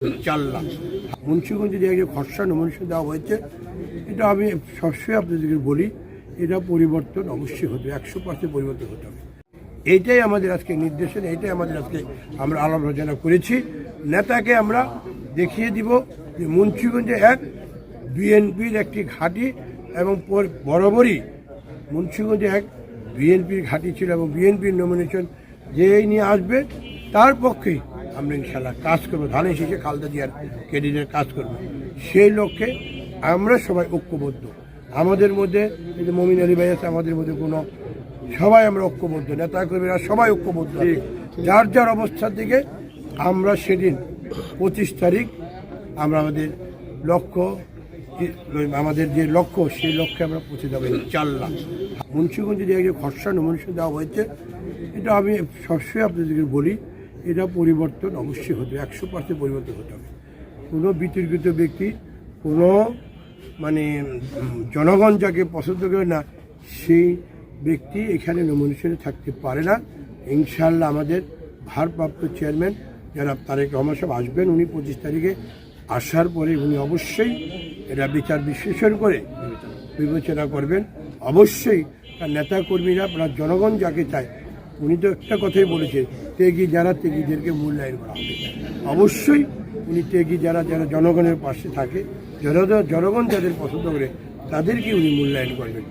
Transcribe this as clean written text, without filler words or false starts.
4 লাখ মুন্সিগঞ্জে যে খরচা নমিনেশন দেওয়া হয়েছে, এটা আমি সবসময় আপনাদেরকে বলি, এটা পরিবর্তন অবশ্যই হতে 100% পরিবর্তন হতে হবে। এইটাই আমাদের আজকে নির্দেশন, এইটাই আমাদের আজকে আমরা আলাপ আলোচনা করেছি। নেতাকে আমরা দেখিয়ে দিব যে মুন্সিগঞ্জে এক বিএনপির একটি ঘাঁটি, এবং বরাবরই মুন্সিগঞ্জে এক বিএনপির ঘাঁটি ছিল, এবং বিএনপির নমিনেশন যেই নিয়ে আসবে তার পক্ষেই আমরা ইনশাল্লাহ কাজ করবো। ধানের শীষে খালেদা জিয়ার ক্যান্ডিডেট কাজ করবো, সেই লক্ষ্যে আমরা সবাই ঐক্যবদ্ধ। আমাদের মধ্যে এই যে মমিন আলী ভাই আছে, আমাদের মধ্যে কোনো সবাই আমরা ঐক্যবদ্ধ, নেতা কর্মীরা সবাই ঐক্যবদ্ধ। যার যার অবস্থার দিকে আমরা সেদিন 25 তারিখ আমরা আমাদের লক্ষ্য, আমাদের যে লক্ষ্য সেই লক্ষ্যে আমরা পৌঁছে যাবো 4 লাখ মুন্সিগঞ্জে যে খরচা নমিনেশন দেওয়া হয়েছে, এটা আমি সবসময় আপনাদেরকে বলি, এটা পরিবর্তন অবশ্যই হতে 100% পরিবর্তন হতে হবে। কোনো বিতর্কিত ব্যক্তি, কোনো জনগণ যাকে পছন্দ করে না, সেই ব্যক্তি এখানে নমিনেশনে থাকতে পারে না। ইনশাআল্লাহ আমাদের ভারপ্রাপ্ত চেয়ারম্যান যারা তারেক রহমান সাহেব আসবেন, উনি 25 তারিখে আসার পরে উনি অবশ্যই এটা বিচার বিশ্লেষণ করে বিবেচনা করবেন। অবশ্যই তার নেতা কর্মীরা প্লাস জনগণ যাকে চায়, উনি তো একটা কথাই বলেছেন, ত্যাগী যারা ত্যাগীদেরকে মূল্যায়ন করা হবে। অবশ্যই উনি ত্যাগী যারা যারা জনগণের পাশে থাকে, জনগণ যাদের পছন্দ করে তাদেরকে উনি মূল্যায়ন করবেন।